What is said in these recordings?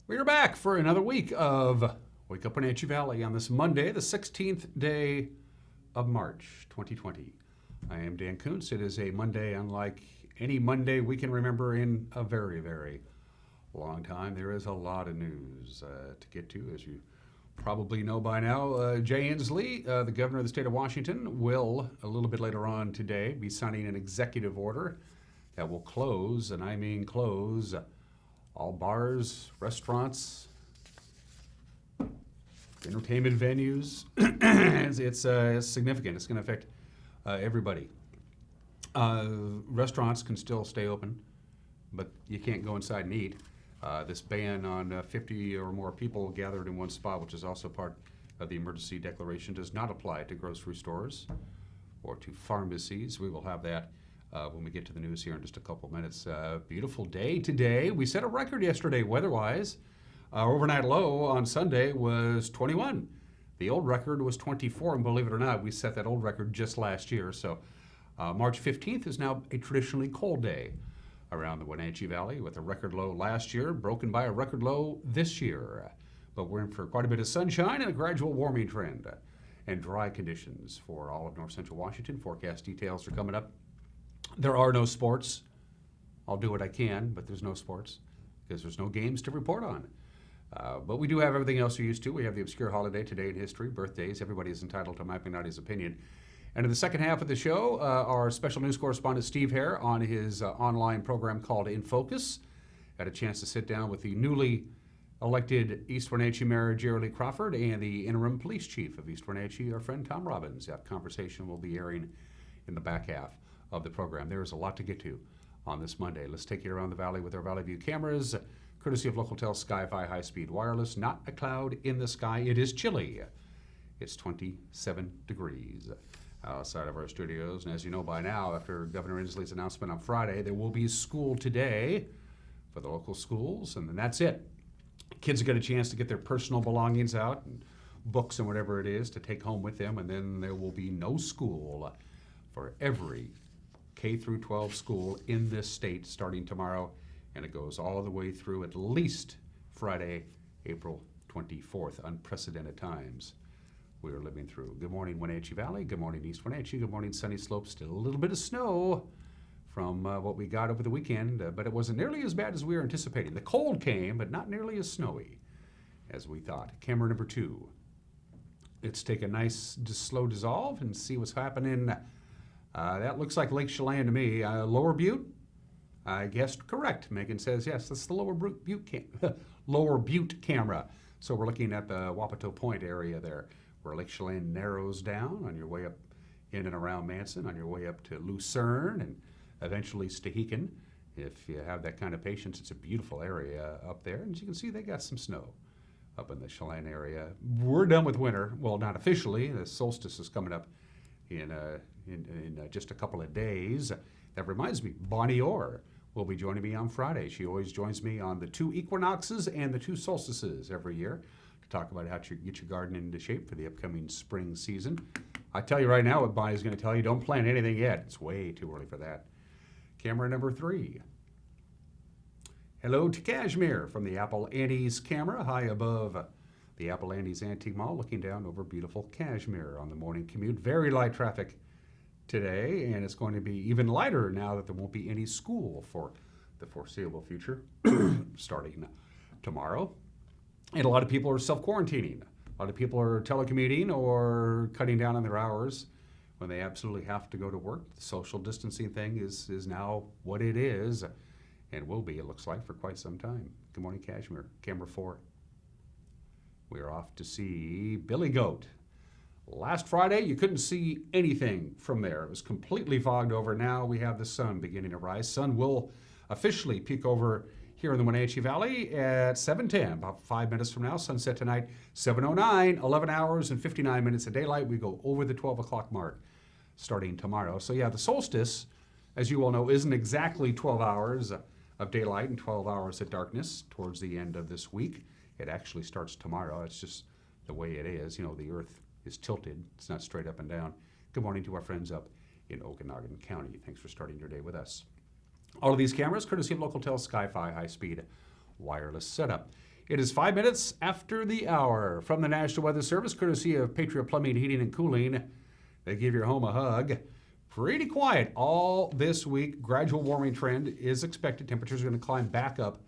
We are back for another week of Wake Up Wenatchee Valley on this Monday, the 16th day of March, 2020. I am Dan Kuntz. It is a Monday unlike any Monday we can remember in a very, very long time. There is a lot of news to get to, as you probably know by now. Jay Inslee, the governor of the state of Washington, will, a little bit later on today, be signing an executive order that will close, and I mean close, all bars, restaurants, entertainment venues. It's significant. It's going to affect everybody. Restaurants can still stay open, but you can't go inside and eat. This ban on 50 or more people gathered in one spot, which is also part of the emergency declaration, does not apply to grocery stores or to pharmacies. We will have that when we get to the news here in just a couple minutes. Beautiful day today. We set a record yesterday weather-wise. Our overnight low on Sunday was 21. The old record was 24, and believe it or not, we set that old record just last year. So March 15th is now a traditionally cold day around the Wenatchee Valley, with a record low last year, broken by a record low this year. But we're in for quite a bit of sunshine and a gradual warming trend and dry conditions for all of north central Washington. Forecast details are coming up. There are no sports. I'll do what I can, but there's no sports because there's no games to report on. But we do have everything else you're used to. We have the obscure holiday today in history, birthdays. Everybody is entitled to my opinion, not his opinion. And in the second half of the show, our special news correspondent Steve Hare on his online program called In Focus had a chance to sit down with the newly elected East Wenatchee Mayor Jerry Lee Crawford and the interim police chief of East Wenatchee, our friend Tom Robbins. That conversation will be airing in the back half of the program. There is a lot to get to on this Monday. Let's take you around the valley with our Valley View cameras, courtesy of Localtel Sky-Fi high-speed wireless. Not a cloud in the sky. It is chilly. It's 27 degrees outside of our studios. And as you know by now, after Governor Inslee's announcement on Friday, there will be school today for the local schools, and then that's it. Kids get a chance to get their personal belongings out, and books and whatever it is to take home with them, and then there will be no school for every K through 12 school in this state starting tomorrow, and it goes all the way through at least Friday, April 24th. Unprecedented times we are living through. Good morning, Wenatchee Valley. Good morning, East Wenatchee. Good morning, Sunny Slope. Still a little bit of snow from what we got over the weekend, but it wasn't nearly as bad as we were anticipating. The cold came, but not nearly as snowy as we thought. Camera number 2. Let's take a nice slow dissolve and see what's happening. That looks like Lake Chelan to me. Lower Butte, I guessed correct. Megan says yes, that's the Lower Butte camera. So we're looking at the Wapato Point area there, where Lake Chelan narrows down on your way up in and around Manson, on your way up to Lucerne and eventually Stehekin. If you have that kind of patience, it's a beautiful area up there. And as you can see, they got some snow up in the Chelan area. We're done with winter. Well, not officially. The solstice is coming up in just a couple of days. That reminds me, Bonnie Orr will be joining me on Friday. She always joins me on the 2 equinoxes and the 2 solstices every year to talk about how to get your garden into shape for the upcoming spring season. I tell you right now what Bonnie's going to tell you, don't plant anything yet. It's way too early for that. Camera number 3. Hello to Kashmir from the Apple Andes camera, high above the Apple Andes Antique Mall, looking down over beautiful Kashmir on the morning commute. Very light traffic today, and it's going to be even lighter now that there won't be any school for the foreseeable future, starting tomorrow. And a lot of people are self-quarantining. A lot of people are telecommuting or cutting down on their hours when they absolutely have to go to work. The social distancing thing is now what it is, and will be, it looks like, for quite some time. Good morning, Kashmir. Camera 4. We're off to see Billy Goat. Last Friday, you couldn't see anything from there. It was completely fogged over. Now we have the sun beginning to rise. Sun will officially peek over here in the Wenatchee Valley at 7:10, about 5 minutes from now. Sunset tonight, 7:09, 11 hours and 59 minutes of daylight. We go over the 12 o'clock mark starting tomorrow. So yeah, the solstice, as you all know, isn't exactly 12 hours of daylight and 12 hours of darkness towards the end of this week. It actually starts tomorrow. It's just the way it is. You know, the earth is tilted. It's not straight up and down. Good morning to our friends up in Okanogan County. Thanks for starting your day with us. All of these cameras, courtesy of Localtel Sky-Fi high-speed wireless setup. It is 5 minutes after the hour. From the National Weather Service, courtesy of Patriot Plumbing, Heating, and Cooling. They give your home a hug. Pretty quiet all this week. Gradual warming trend is expected. Temperatures are going to climb back up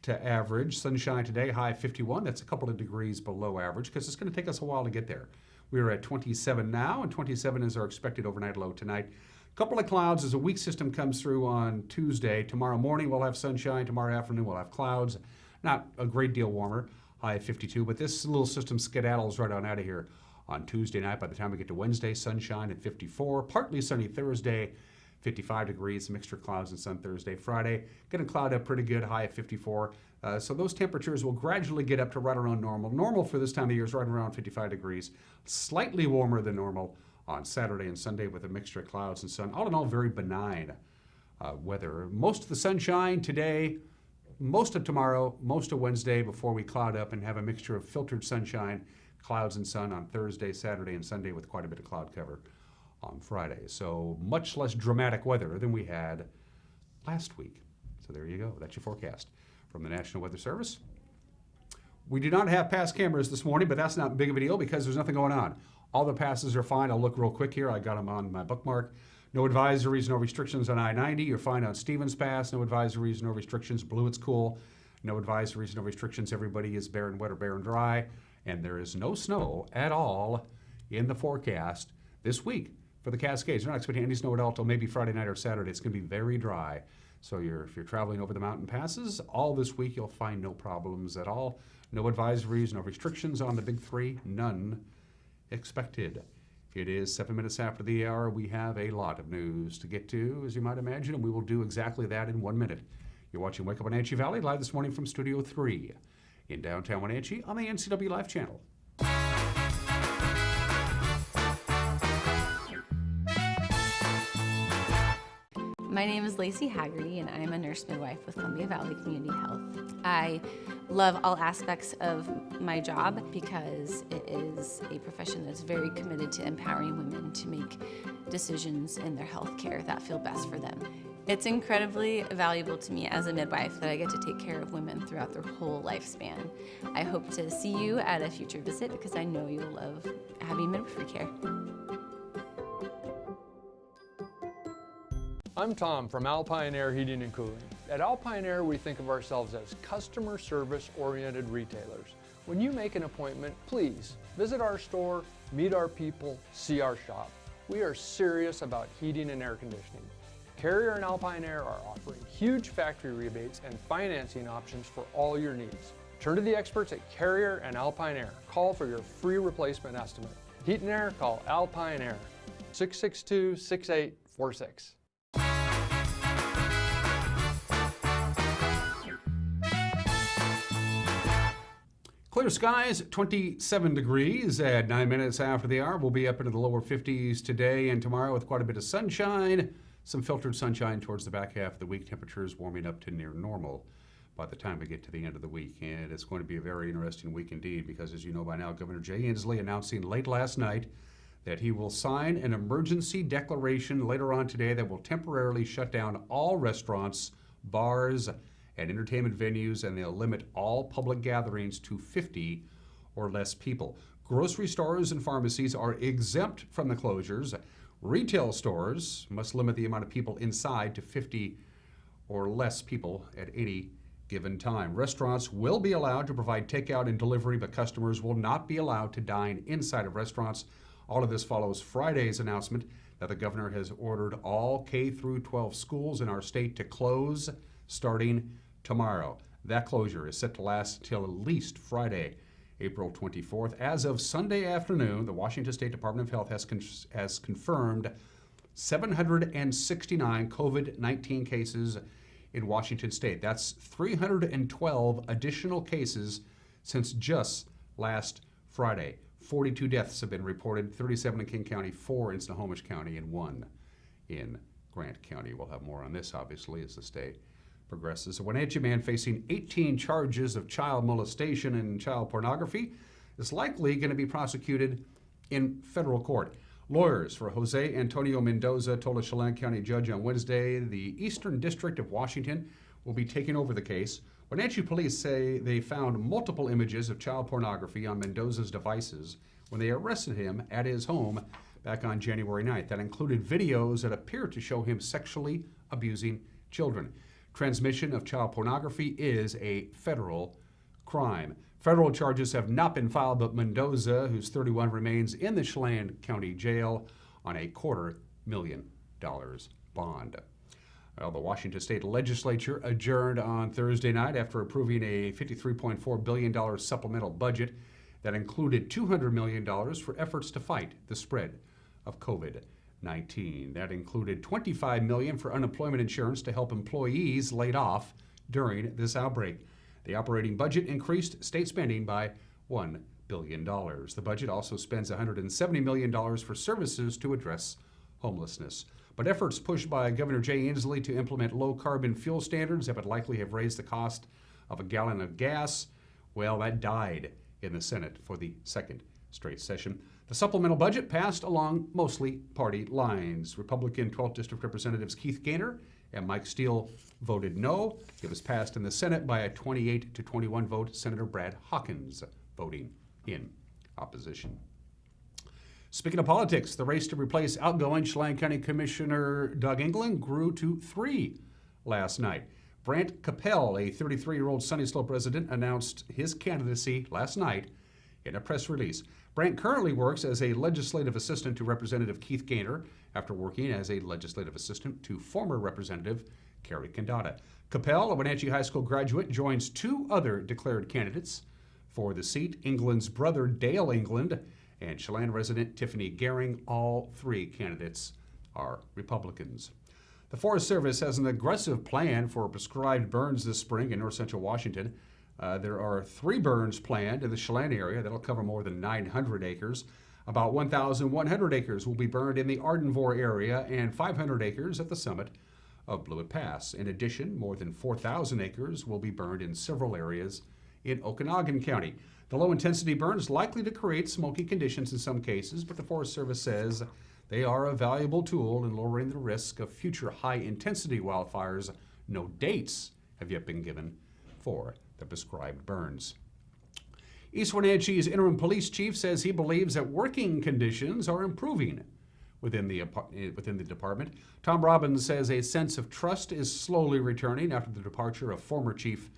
to average. Sunshine today, high 51. That's a couple of degrees below average because it's going to take us a while to get there. We're at 27 now, and 27 is our expected overnight low tonight. A couple of clouds as a weak system comes through on Tuesday. Tomorrow morning we'll have sunshine. Tomorrow afternoon we'll have clouds. Not a great deal warmer, high 52, but this little system skedaddles right on out of here on Tuesday night. By the time we get to Wednesday, sunshine at 54. Partly sunny Thursday, 55 degrees, mixture clouds and sun Thursday. Friday, going to cloud up pretty good, high at 54. So those temperatures will gradually get up to right around normal. Normal for this time of year is right around 55 degrees. Slightly warmer than normal on Saturday and Sunday with a mixture of clouds and sun. All in all, very benign weather. Most of the sunshine today, most of tomorrow, most of Wednesday before we cloud up and have a mixture of filtered sunshine, clouds and sun on Thursday, Saturday, and Sunday with quite a bit of cloud cover on Friday. So much less dramatic weather than we had last week. So there you go. That's your forecast from the National Weather Service. We do not have pass cameras this morning, but that's not big of a deal because there's nothing going on. All the passes are fine. I'll look real quick here. I got them on my bookmark. No advisories, no restrictions on I-90. You're fine on Stevens Pass. No advisories, no restrictions. Blue, it's cool. No advisories, no restrictions. Everybody is bare and wet or bare and dry. And there is no snow at all in the forecast this week for the Cascades. You're not expecting any snow at all until maybe Friday night or Saturday. It's going to be very dry. So if you're traveling over the mountain passes, all this week you'll find no problems at all. No advisories, no restrictions on the big three. None expected. It is 7 minutes after the hour. We have a lot of news to get to, as you might imagine, and we will do exactly that in 1 minute. You're watching Wake Up Wenatchee Valley live this morning from Studio 3 in downtown Wenatchee on the NCW Live channel. My name is Lacey Haggerty, and I'm a nurse midwife with Columbia Valley Community Health. I love all aspects of my job because it is a profession that's very committed to empowering women to make decisions in their health care that feel best for them. It's incredibly valuable to me as a midwife that I get to take care of women throughout their whole lifespan. I hope to see you at a future visit because I know you'll love having midwifery care. I'm Tom from Alpine Air Heating and Cooling. At Alpine Air, we think of ourselves as customer service-oriented retailers. When you make an appointment, please visit our store, meet our people, see our shop. We are serious about heating and air conditioning. Carrier and Alpine Air are offering huge factory rebates and financing options for all your needs. Turn to the experts at Carrier and Alpine Air. Call for your free replacement estimate. Heat and air, call Alpine Air, 662-6846. Clear skies, 27 degrees at 9 minutes after the hour. We'll be up into the lower 50s today and tomorrow with quite a bit of sunshine. Some filtered sunshine towards the back half of the week. Temperatures warming up to near normal by the time we get to the end of the week. And it's going to be a very interesting week indeed because, as you know by now, Governor Jay Inslee announcing late last night that he will sign an emergency declaration later on today that will temporarily shut down all restaurants, bars, and entertainment venues, and they'll limit all public gatherings to 50 or less people. Grocery stores and pharmacies are exempt from the closures. Retail stores must limit the amount of people inside to 50 or less people at any given time. Restaurants will be allowed to provide takeout and delivery, but customers will not be allowed to dine inside of restaurants. All of this follows Friday's announcement that the governor has ordered all K-12 schools in our state to close starting tomorrow. That closure is set to last until at least Friday, April 24th. As of Sunday afternoon, the Washington State Department of Health has confirmed 769 COVID-19 cases in Washington State. That's 312 additional cases since just last Friday. 42 deaths have been reported, 37 in King County, 4 in Snohomish County, and 1 in Grant County. We'll have more on this, obviously, as the state progresses. A Wenatchee man facing 18 charges of child molestation and child pornography is likely going to be prosecuted in federal court. Lawyers for Jose Antonio Mendoza told a Chelan County judge on Wednesday the Eastern District of Washington will be taking over the case. Wenatchee police say they found multiple images of child pornography on Mendoza's devices when they arrested him at his home back on January 9th. That included videos that appear to show him sexually abusing children. Transmission of child pornography is a federal crime. Federal charges have not been filed, but Mendoza, who's 31, remains in the Chelan County Jail on a $250,000 bond. Well, the Washington State Legislature adjourned on Thursday night after approving a $53.4 billion supplemental budget that included $200 million for efforts to fight the spread of COVID-19. That included $25 million for unemployment insurance to help employees laid off during this outbreak. The operating budget increased state spending by $1 billion. The budget also spends $170 million for services to address homelessness. But efforts pushed by Governor Jay Inslee to implement low-carbon fuel standards that would likely have raised the cost of a gallon of gas, well, that died in the Senate for the second straight session. The supplemental budget passed along mostly party lines. Republican 12th District Representatives Keith Gaynor and Mike Steele voted no. It was passed in the Senate by a 28-21 vote. Senator Brad Hawkins voting in opposition. Speaking of politics, the race to replace outgoing Chelan County Commissioner Doug England grew to 3 last night. Brant Capel, a 33-year-old Sunny Slope resident, announced his candidacy last night in a press release. Brant currently works as a legislative assistant to Representative Keith Gaynor after working as a legislative assistant to former Representative Carrie Condata. Capel, a Wenatchee High School graduate, joins 2 other declared candidates for the seat, England's brother Dale England and Chelan resident Tiffany Gehring. All 3 candidates are Republicans. The Forest Service has an aggressive plan for prescribed burns this spring in north central Washington. There are 3 burns planned in the Chelan area that'll cover more than 900 acres. About 1,100 acres will be burned in the Ardenvore area and 500 acres at the summit of Blewett Pass. In addition, more than 4,000 acres will be burned in several areas in Okanogan County. The low-intensity burn is likely to create smoky conditions in some cases, but the Forest Service says they are a valuable tool in lowering the risk of future high-intensity wildfires. No dates have yet been given for the prescribed burns. East Wenatchee's interim police chief says he believes that working conditions are improving within the department. Tom Robbins says a sense of trust is slowly returning after the departure of former chief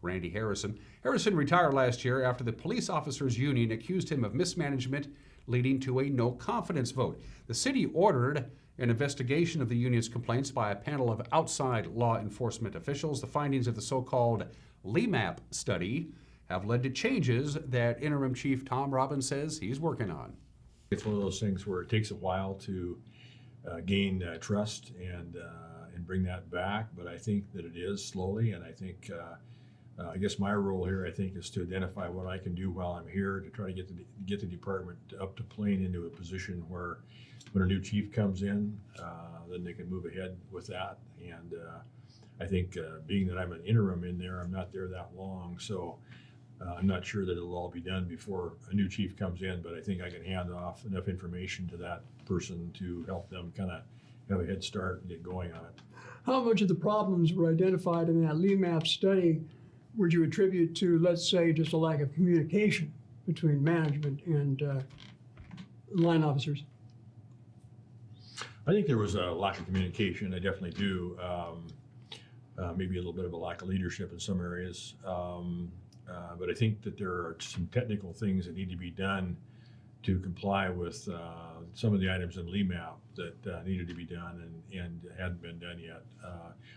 Randy Harrison. Harrison retired last year after the police officers union accused him of mismanagement, leading to a no confidence vote. The city ordered an investigation of the union's complaints by a panel of outside law enforcement officials. The findings of the so-called LEMAP study have led to changes that interim chief Tom Robbins says he's working on. It's one of those things where it takes a while to gain trust and bring that back, but I think that it is slowly, and I think I guess my role here, I think, is to identify what I can do while I'm here to try to get the department up to playing into a position where when a new chief comes in, then they can move ahead with that. And I think being that I'm an interim in there, I'm not there that long, so I'm not sure that it'll all be done before a new chief comes in, but I think I can hand off enough information to that person to help them kind of have a head start and get going on it. How much of the problems were identified in that LEMAP study would you attribute to, let's say, just a lack of communication between management and line officers? I think there was a lack of communication. I definitely do. Maybe a little bit of a lack of leadership in some areas. But I think that there are some technical things that need to be done to comply with some of the items in LEMAP that needed to be done and hadn't been done yet.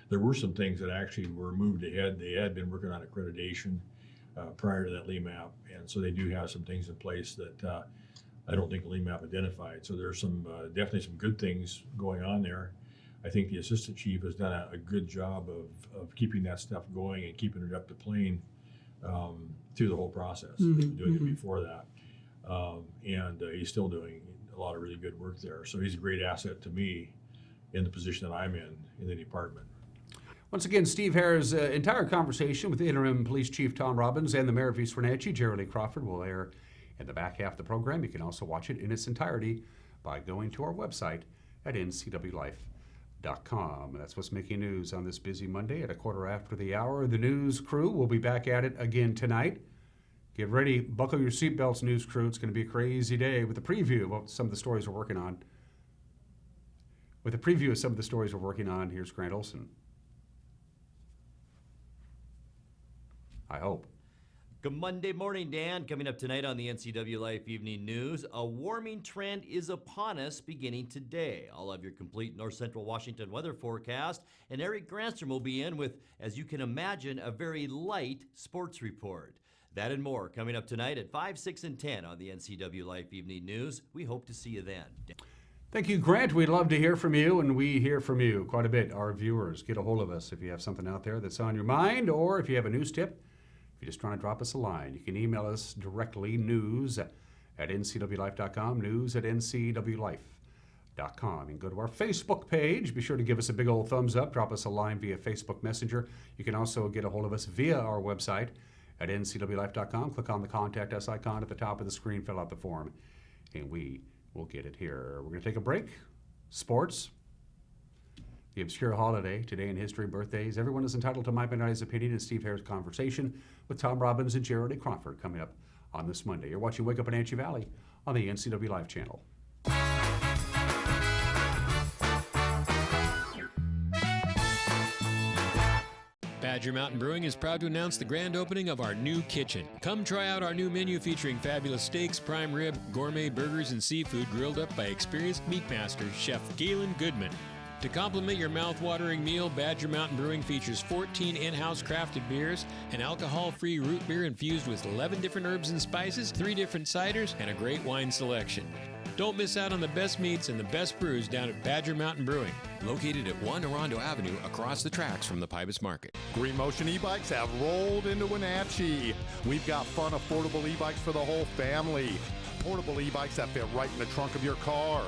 There were some things that actually were moved ahead. They had been working on accreditation prior to that LEMAP, and so they do have some things in place that I don't think LEMAP identified. So there's some definitely some good things going on there. I think the assistant chief has done a good job of keeping that stuff going and keeping it up to plane through the whole process. They've been doing it before that. And he's still doing a lot of really good work there. So he's a great asset to me in the position that I'm in the department. Once again, Steve Hare's entire conversation with interim police chief Tom Robbins and the mayor of East Wenatchee, Jerry Lee Crawford, will air in the back half of the program. You can also watch it in its entirety by going to our website at ncwlife.org. That's what's making news on this busy Monday at 1:15. The news crew will be back at it again tonight. Get ready, buckle your seatbelts, news crew. It's going to be a crazy day with a preview of what some of the stories we're working on. Here's Grant Olson. I hope. Good Monday morning, Dan. Coming up tonight on the NCW Life Evening News, a warming trend is upon us beginning today. I'll have your complete north central Washington weather forecast, and Eric Granstrom will be in with, as you can imagine, a very light sports report. That and more coming up tonight at 5, 6, and 10 on the NCW Life Evening News. We hope to see you then. Thank you, Grant. We'd love to hear from you, and we hear from you quite a bit. Our viewers, get a hold of us if you have something out there that's on your mind, or if you have a news tip. If you're just trying to drop us a line, you can email us directly, news@ncwlife.com, news@ncwlife.com. And go to our Facebook page. Be sure to give us a big old thumbs up. Drop us a line via Facebook Messenger. You can also get a hold of us via our website at ncwlife.com. Click on the Contact Us icon at the top of the screen, fill out the form, and we will get it here. We're going to take a break. Sports. The obscure holiday, today in history, birthdays. Everyone is entitled to Mike Benitez' opinion and Steve Harris' conversation with Tom Robbins and Jared A. Crawford coming up on this Monday. You're watching Wake Up in Wenatchee Valley on the NCW Live channel. Badger Mountain Brewing is proud to announce the grand opening of our new kitchen. Come try out our new menu featuring fabulous steaks, prime rib, gourmet burgers, and seafood grilled up by experienced meat master, Chef Galen Goodman. To complement your mouth-watering meal, Badger Mountain Brewing features 14 in-house crafted beers, an alcohol-free root beer infused with 11 different herbs and spices, 3 different ciders, and a great wine selection. Don't miss out on the best meats and the best brews down at Badger Mountain Brewing, located at 1 Orondo Avenue across the tracks from the Pybus Market. Green Motion e-bikes have rolled into Wenatchee. We've got fun, affordable e-bikes for the whole family. Portable e-bikes that fit right in the trunk of your car.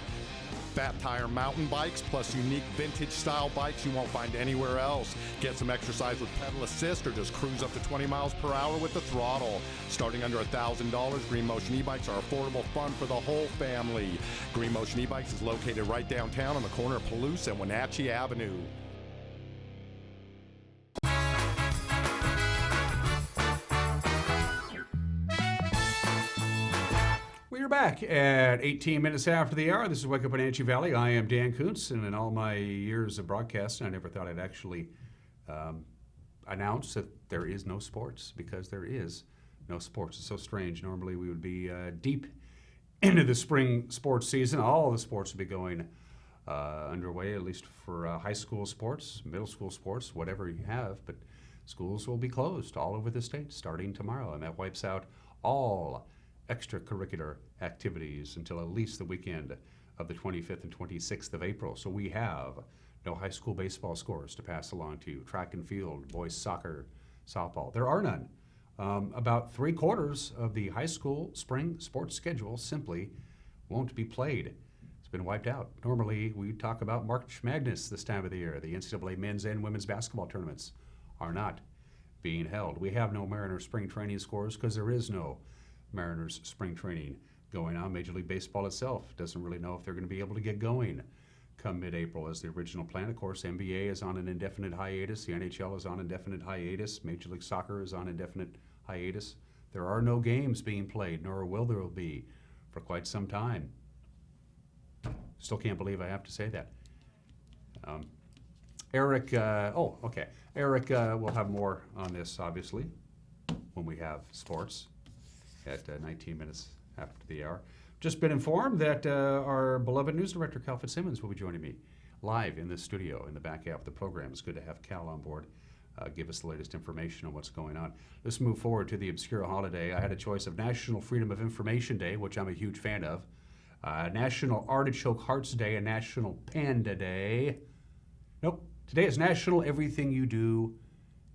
Fat tire mountain bikes plus unique vintage style bikes you won't find anywhere else. Get some exercise with pedal assist or just cruise up to 20 miles per hour with the throttle. Starting under $1,000, Green Motion e-bikes are affordable fun for the whole family. Green Motion e-bikes is located right downtown on the corner of Palouse and Wenatchee Avenue. We're back at 18 minutes after the hour. This is Wake Up in Wenatchee Valley. I am Dan Kuntz, and in all my years of broadcasting, I never thought I'd actually announce that there is no sports, because there is no sports. It's so strange. Normally we would be deep into the spring sports season. All the sports would be going underway, at least for high school sports, middle school sports, whatever you have. But schools will be closed all over the state starting tomorrow, and that wipes out all extracurricular activities until at least the weekend of the 25th and 26th of April. So we have no high school baseball scores to pass along to you. Track and field, boys soccer, softball. There are none. About 3/4 of the high school spring sports schedule simply won't be played. It's been wiped out. Normally we talk about March Madness this time of the year. The NCAA men's and women's basketball tournaments are not being held. We have no Mariners spring training scores because there is no Mariners spring training going on. Major League Baseball itself doesn't really know if they're going to be able to get going come mid-April as the original plan. Of course, NBA is on an indefinite hiatus. The NHL is on indefinite hiatus. Major League Soccer is on indefinite hiatus. There are no games being played, nor will there be for quite some time. Still can't believe I have to say that. Eric, Eric will have more on this, obviously, when we have sports at 19 minutes after the hour. Just been informed that our beloved news director, Cal FitzSimmons, will be joining me live in the studio in the back half of the program. It's good to have Cal on board, give us the latest information on what's going on. Let's move forward to the obscure holiday. I had a choice of National Freedom of Information Day, which I'm a huge fan of, National Artichoke Hearts Day, and National Panda Day. Nope, today is National Everything You Do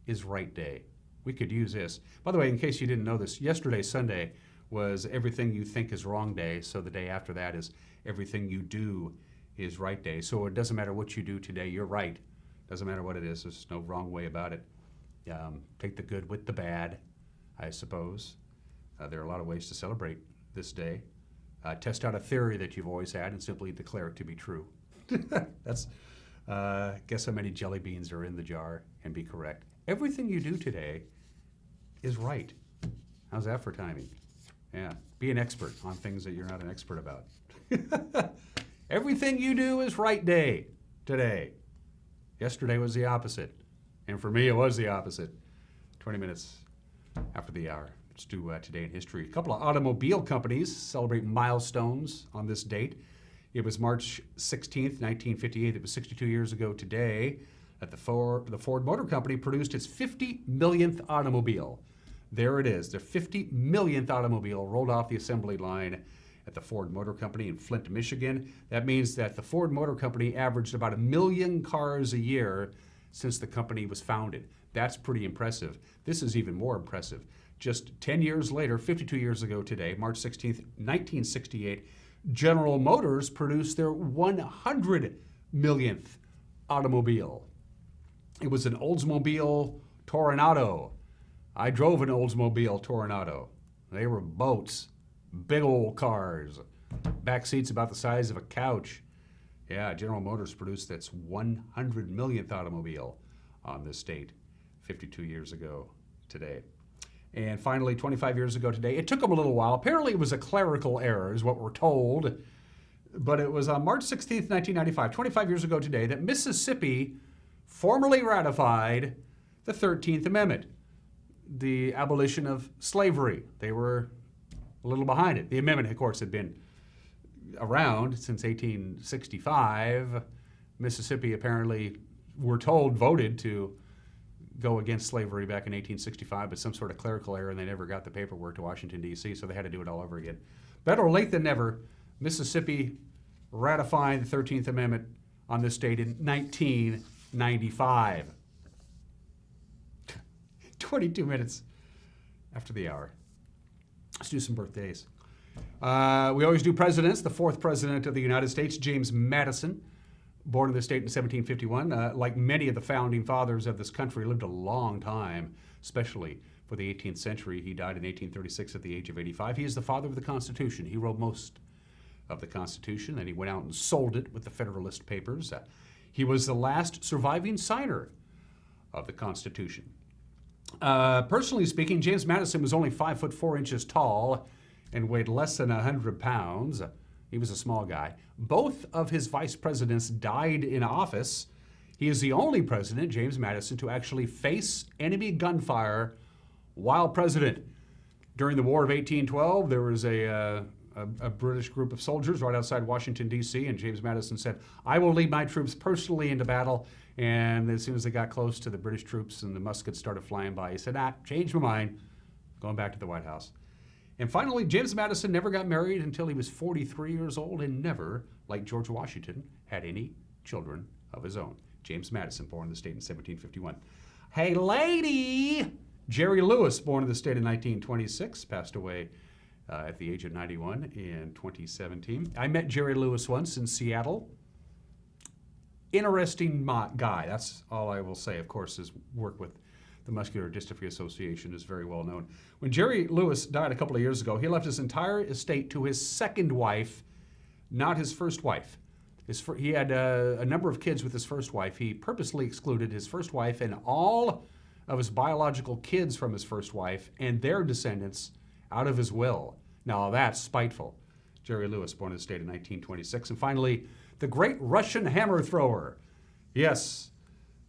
Is Right Day. We could use this. By the way, in case you didn't know this, yesterday, Sunday, was Everything You Think Is Wrong Day, so the day after that is Everything You Do Is Right Day. So it doesn't matter what you do today, you're right. Doesn't matter what it is, there's no wrong way about it. Take the good with the bad, I suppose. There are a lot of ways to celebrate this day. Test out a theory that you've always had and simply declare it to be true. That's Guess how many jelly beans are in the jar and be correct. Everything you do today is right. How's that for timing? Yeah, be an expert on things that you're not an expert about. Everything you do is right day today. Yesterday was the opposite. And for me, it was the opposite. 20 minutes after the hour. Let's do Today in History. A couple of automobile companies celebrate milestones on this date. It was March 16th, 1958. It was 62 years ago today that the Ford Motor Company produced its 50 millionth automobile. There it is. The 50 millionth automobile rolled off the assembly line at the Ford Motor Company in Flint, Michigan. That means that the Ford Motor Company averaged about 1 million cars a year since the company was founded. That's pretty impressive. This is even more impressive. Just 10 years later, 52 years ago today, March 16th, 1968, General Motors produced their 100 millionth automobile. It was an Oldsmobile Toronado. I drove an Oldsmobile Toronado. They were boats, big old cars, back seats about the size of a couch. Yeah, General Motors produced its 100 millionth automobile on this date, 52 years ago today. And finally, 25 years ago today, it took them a little while. Apparently it was a clerical error, is what we're told. But it was on March 16th, 1995, 25 years ago today, that Mississippi formally ratified the 13th Amendment, the abolition of slavery. They were a little behind it. The amendment, of course, had been around since 1865. Mississippi apparently, we're told, voted to go against slavery back in 1865, but some sort of clerical error, and they never got the paperwork to Washington, D.C., so they had to do it all over again. Better late than never, Mississippi ratifying the 13th Amendment on this date in 1995. 22 minutes after the hour. Let's do some birthdays. We always do presidents. The fourth president of the United States, James Madison, born in this state in 1751. Like many of the founding fathers of this country, lived a long time, especially for the 18th century. He died in 1836 at the age of 85. He is the father of the Constitution. He wrote most of the Constitution, and he went out and sold it with the Federalist Papers. He was the last surviving signer of the Constitution. Personally speaking, James Madison was only 5'4" tall and weighed less than 100 pounds. He was a small guy. Both of his vice presidents died in office. He is the only president, James Madison, to actually face enemy gunfire while president. During the War of 1812, there was a British group of soldiers right outside Washington, D.C., and James Madison said, "I will lead my troops personally into battle." And as soon as they got close to the British troops and the muskets started flying by, he said, changed my mind, going back to the White House. And finally, James Madison never got married until he was 43 years old and never, like George Washington, had any children of his own. James Madison, born in the state in 1751. Hey, lady! Jerry Lewis, born in the state in 1926, passed away at the age of 91 in 2017. I met Jerry Lewis once in Seattle. Interesting guy. That's all I will say. Of course, his work with the Muscular Dystrophy Association is very well known. When Jerry Lewis died a couple of years ago, he left his entire estate to his second wife, not his first wife. He had a number of kids with his first wife. He purposely excluded his first wife and all of his biological kids from his first wife and their descendants out of his will. Now that's spiteful. Jerry Lewis, born in the state in 1926. And finally, the great Russian hammer thrower. Yes,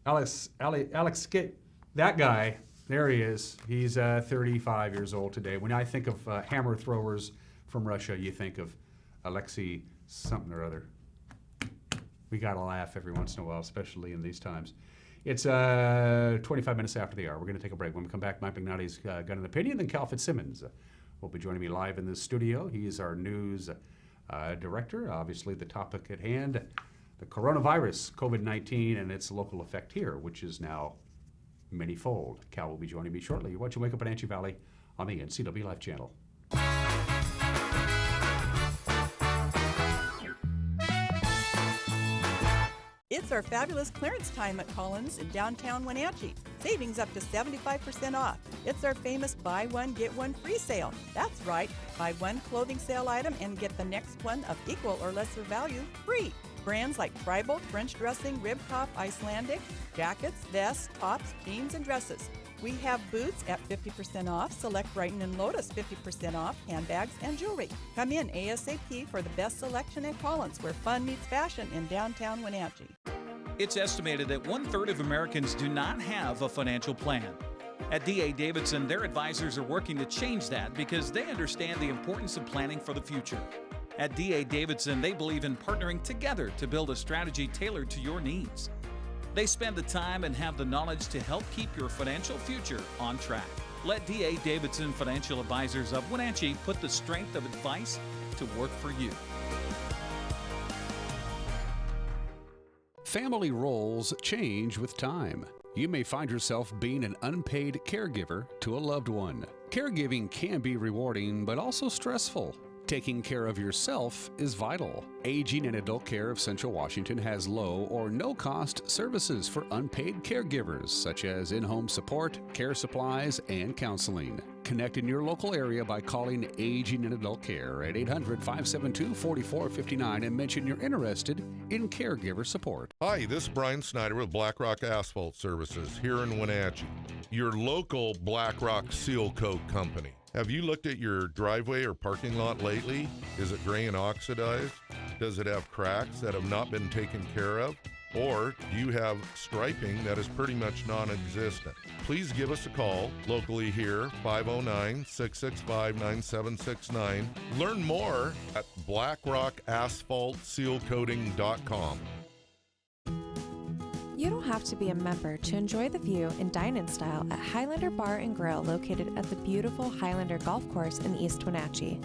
Alex, that guy, there he is. He's 35 years old today. When I think of hammer throwers from Russia, you think of Alexei something or other. We gotta laugh every once in a while, especially in these times. It's 25 minutes after the hour. We're gonna take a break. When we come back, Mike McNally's got an opinion, then Cal FitzSimmons will be joining me live in the studio. He is our news director. Obviously, the topic at hand, the coronavirus, COVID-19, and its local effect here, which is now many-fold. Cal will be joining me shortly. You're watching Wake Up Wenatchee Valley on the NCW Life channel. It's our fabulous clearance time at Collins in downtown Wenatchee. Savings up to 75% off. It's our famous buy one, get one free sale. That's right, buy one clothing sale item and get the next one of equal or lesser value free. Brands like Freibold, French dressing, rib top, Icelandic, jackets, vests, tops, jeans, and dresses. We have boots at 50% off, select Brighton and Lotus 50% off, handbags and jewelry. Come in ASAP for the best selection at Collins, where fun meets fashion in downtown Wenatchee. It's estimated that 1/3 of Americans do not have a financial plan. At D.A. Davidson, their advisors are working to change that because they understand the importance of planning for the future. At D.A. Davidson, they believe in partnering together to build a strategy tailored to your needs. They spend the time and have the knowledge to help keep your financial future on track. Let D.A. Davidson Financial Advisors of Wenatchee put the strength of advice to work for you. Family roles change with time. You may find yourself being an unpaid caregiver to a loved one. Caregiving can be rewarding, but also stressful. Taking care of yourself is vital. Aging and Adult Care of Central Washington has low or no cost services for unpaid caregivers, such as in-home support, care supplies, and counseling. Connect in your local area by calling Aging and Adult Care at 800-572-4459 and mention you're interested in caregiver support. Hi, this is Brian Snyder with Black Rock Asphalt Services here in Wenatchee, your local Black Rock seal coat company. Have you looked at your driveway or parking lot lately? Is it gray and oxidized? Does it have cracks that have not been taken care of? Or do you have striping that is pretty much non-existent? Please give us a call locally here, 509-665-9769. Learn more at blackrockasphaltsealcoating.com. You don't have to be a member to enjoy the view and dine in style at Highlander Bar and Grill located at the beautiful Highlander Golf Course in East Wenatchee.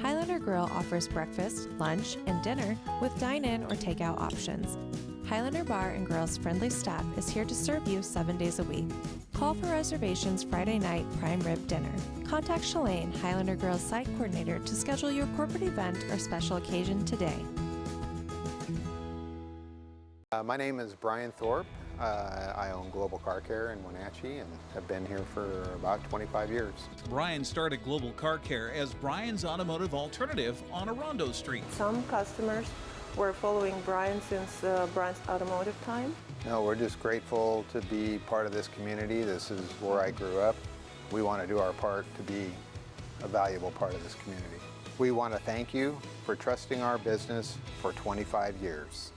Highlander Grill offers breakfast, lunch, and dinner with dine-in or takeout options. Highlander Bar and Grill's friendly staff is here to serve you 7 days a week. Call for reservations Friday night prime rib dinner. Contact Shalane, Highlander Grill's site coordinator, to schedule your corporate event or special occasion today. My name is Brian Thorpe. I own Global Car Care in Wenatchee and have been here for about 25 years. Brian started Global Car Care as Brian's automotive alternative on Orondo Street. Some customers were following Brian since Brian's automotive time. No, we're just grateful to be part of this community. This is where I grew up. We want to do our part to be a valuable part of this community. We want to thank you for trusting our business for 25 years.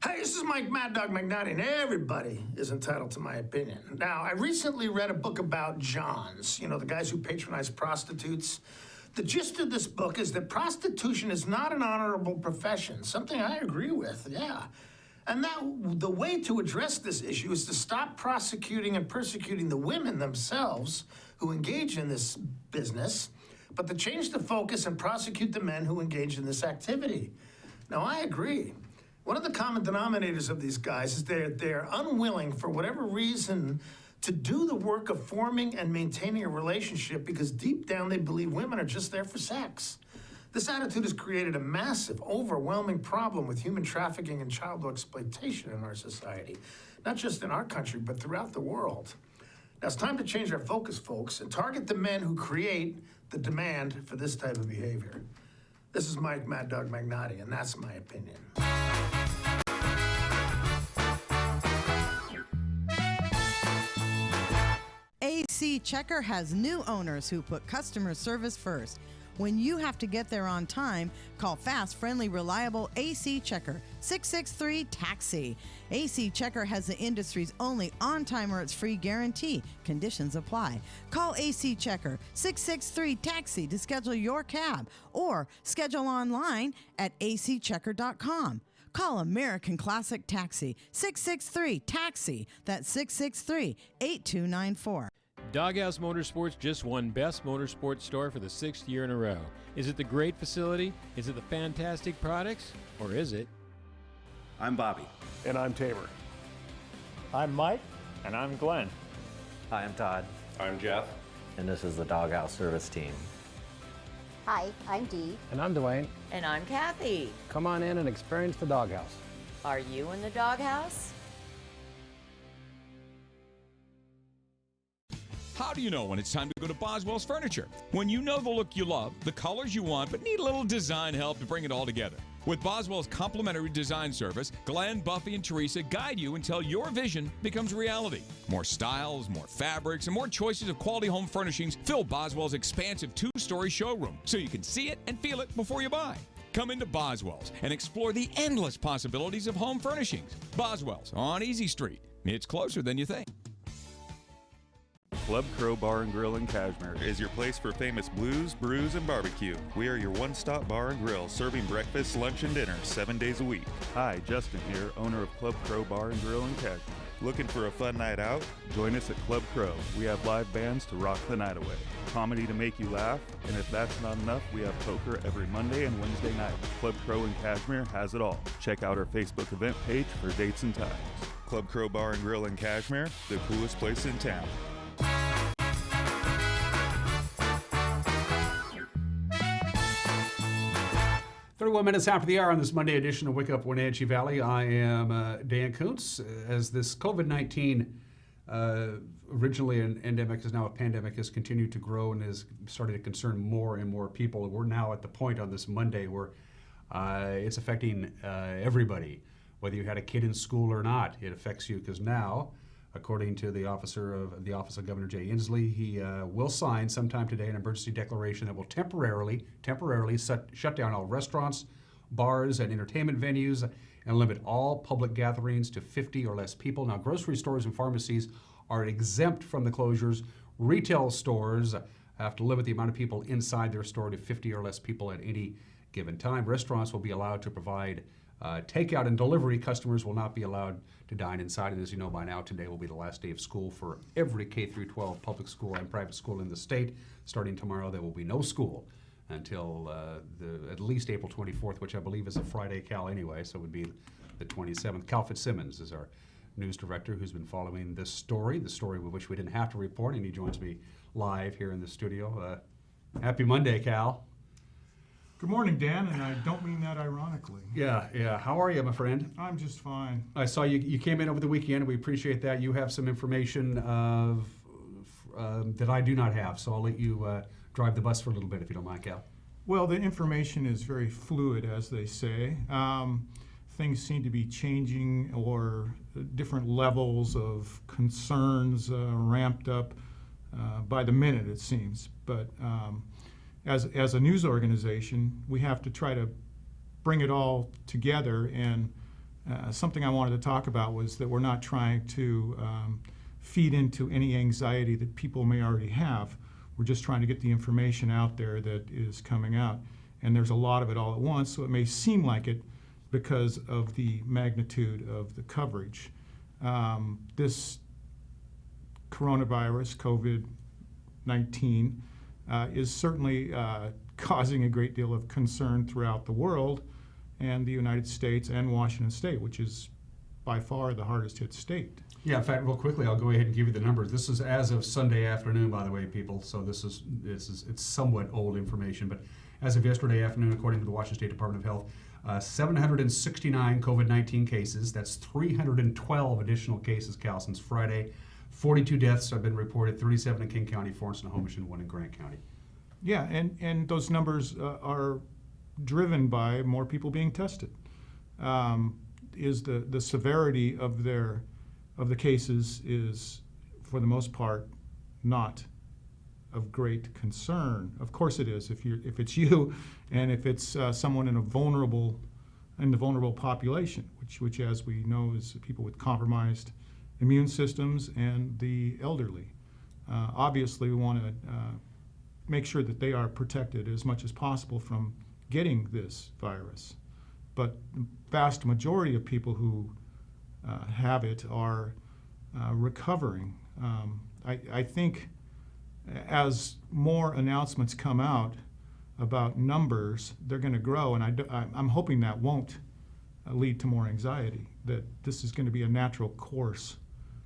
This is Mike Mad Dog McNally, and everybody is entitled to my opinion. Now, I recently read a book about Johns, you know, the guys who patronize prostitutes. The gist of this book is that prostitution is not an honorable profession, something I agree with, yeah. And that the way to address this issue is to stop prosecuting and persecuting the women themselves who engage in this business, but to change the focus and prosecute the men who engage in this activity. Now, I agree. One of the common denominators of these guys is they're unwilling, for whatever reason, to do the work of forming and maintaining a relationship because deep down they believe women are just there for sex. This attitude has created a massive, overwhelming problem with human trafficking and child exploitation in our society, not just in our country, but throughout the world. Now, it's time to change our focus, folks, and target the men who create the demand for this type of behavior. This is Mike Mad Dog Magnotti, and that's my opinion. AC Checker has new owners who put customer service first. When you have to get there on time, call fast, friendly, reliable AC Checker, 663-TAXI. AC Checker has the industry's only on-time or it's free guarantee. Conditions apply. Call AC Checker, 663-TAXI to schedule your cab or schedule online at acchecker.com. Call American Classic Taxi, 663-TAXI. That's 663-8294. Doghouse Motorsports just won Best Motorsports Store for the 6th year in a row. Is it the great facility? Is it the fantastic products? Or is it? I'm Bobby. And I'm Tamer. I'm Mike. And I'm Glenn. Hi, I'm Todd. I'm Jeff. And this is the Doghouse Service Team. Hi, I'm Dee. And I'm Dwayne. And I'm Kathy. Come on in and experience the Doghouse. Are you in the Doghouse? How do you know when it's time to go to Boswell's Furniture? When you know the look you love, the colors you want, but need a little design help to bring it all together. With Boswell's complimentary design service, Glenn, Buffy, and Teresa guide you until your vision becomes reality. More styles, more fabrics, and more choices of quality home furnishings fill Boswell's expansive 2-story showroom so you can see it and feel it before you buy. Come into Boswell's and explore the endless possibilities of home furnishings. Boswell's on Easy Street. It's closer than you think. Club Crow Bar and Grill in Cashmere is your place for famous blues, brews, and barbecue. We are your one-stop bar and grill, serving breakfast, lunch, and dinner 7 days a week. Hi, Justin here, owner of Club Crow Bar and Grill in Cashmere. Looking for a fun night out? Join us at Club Crow. We have live bands to rock the night away, comedy to make you laugh, and if that's not enough, we have poker every Monday and Wednesday night. Club Crow in Cashmere has it all. Check out our Facebook event page for dates and times. Club Crow Bar and Grill in Cashmere, the coolest place in town. 31 minutes after the hour on this Monday edition of Wake Up Wenatchee Valley. I am Dan Kuntz. As this COVID-19, originally an endemic, is now a pandemic, has continued to grow and is starting to concern more and more people. We're now at the point on this Monday where it's affecting everybody, whether you had a kid in school or not. It affects you because now, according to the Office of Governor Jay Inslee, he will sign sometime today an emergency declaration that will temporarily shut down all restaurants, bars, and entertainment venues and limit all public gatherings to 50 or less people. Now, grocery stores and pharmacies are exempt from the closures. Retail stores have to limit the amount of people inside their store to 50 or less people at any given time. Restaurants will be allowed to provide takeout and delivery. Customers will not be allowed to dine inside. And as you know by now, today will be the last day of school for every K-12 public school and private school in the state. Starting tomorrow, there will be no school until at least April 24th, which I believe is a Friday, Cal, anyway, so it would be the 27th. Cal FitzSimmons is our news director who's been following this story, the story we wish we didn't have to report, and he joins me live here in the studio. Happy Monday, Cal. Good morning, Dan, and I don't mean that ironically. Yeah. How are you, my friend? I'm just fine. I saw you came in over the weekend, and we appreciate that. You have some information that I do not have, so I'll let you drive the bus for a little bit, if you don't mind, Cal. Well, the information is very fluid, as they say. Things seem to be changing, or different levels of concerns ramped up by the minute, it seems. But as a news organization, we have to try to bring it all together. And something I wanted to talk about was that we're not trying to feed into any anxiety that people may already have. We're just trying to get the information out there that is coming out. And there's a lot of it all at once, so it may seem like it because of the magnitude of the coverage. This coronavirus, COVID-19, is certainly causing a great deal of concern throughout the world, and the United States and Washington State, which is by far the hardest hit state. Yeah, in fact, real quickly, I'll go ahead and give you the numbers. This is as of Sunday afternoon, by the way, people. So it's somewhat old information, but as of yesterday afternoon, according to the Washington State Department of Health, 769 COVID-19 cases. That's 312 additional cases, Cal, since Friday. 42 deaths have been reported, 37 in King County, 4 in Snohomish, and 1 in Grant County. Yeah, and those numbers are driven by more people being tested. Is the severity of the cases is, for the most part, not of great concern. Of course it is if it's you, and if it's someone in the vulnerable population, which as we know is people with compromised immune systems and the elderly. Obviously, we want to make sure that they are protected as much as possible from getting this virus. But the vast majority of people who have it are recovering. I think as more announcements come out about numbers, they're going to grow, and I'm hoping that won't lead to more anxiety, that this is going to be a natural course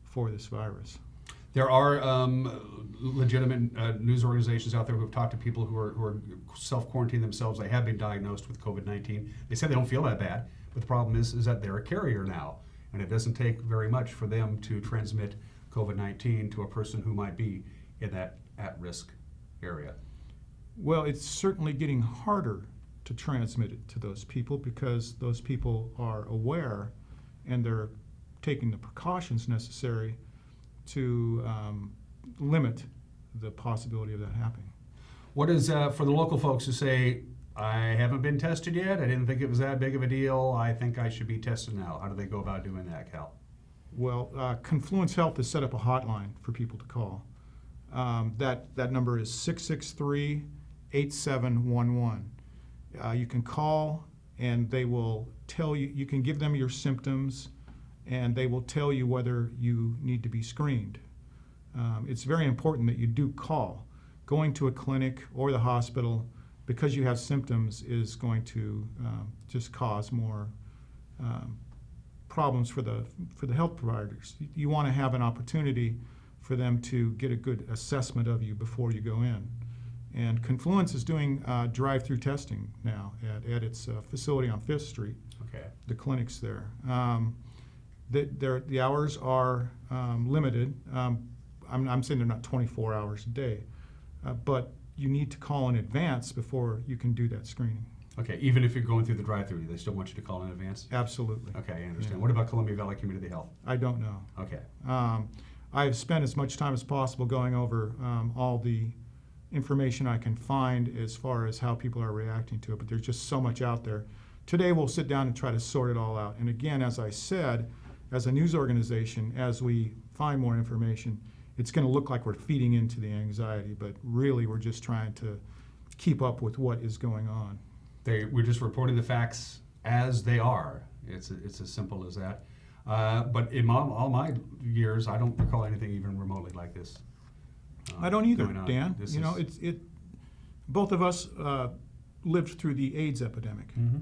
for this virus. There are legitimate news organizations out there who have talked to people who are self-quarantining themselves. They have been diagnosed with COVID-19. They say they don't feel that bad, but the problem is that they're a carrier now, and it doesn't take very much for them to transmit COVID-19 to a person who might be in that at-risk area? Well, it's certainly getting harder to transmit it to those people because those people are aware and they're taking the precautions necessary to limit the possibility of that happening. What is, for the local folks who say, I haven't been tested yet, I didn't think it was that big of a deal, I think I should be tested now. How do they go about doing that, Cal? Well, Confluence Health has set up a hotline for people to call. That number is 663-8711. You can call and they will tell you, you can give them your symptoms and they will tell you whether you need to be screened. It's very important that you do call. Going to a clinic or the hospital because you have symptoms is going to just cause more problems for the health providers. You want to have an opportunity for them to get a good assessment of you before you go in. And Confluence is doing drive-through testing now at its facility on 5th Street. Okay. The clinics there. The hours are limited. I'm saying they're not 24 hours a day, but you need to call in advance before you can do that screening. Okay, even if you're going through the drive-through, they still want you to call in advance? Absolutely. Okay, I understand. Yeah. What about Columbia Valley Community Health? I don't know. Okay. I have spent as much time as possible going over all the information I can find as far as how people are reacting to it, but there's just so much out there. Today we'll sit down and try to sort it all out. And again, as I said, as a news organization, as we find more information, it's going to look like we're feeding into the anxiety, but really we're just trying to keep up with what is going on. We're just reporting the facts as they are. It's as simple as that. But in all my years, I don't recall anything even remotely like this. I don't either, going on. Dan. Both of us lived through the AIDS epidemic. Mm-hmm.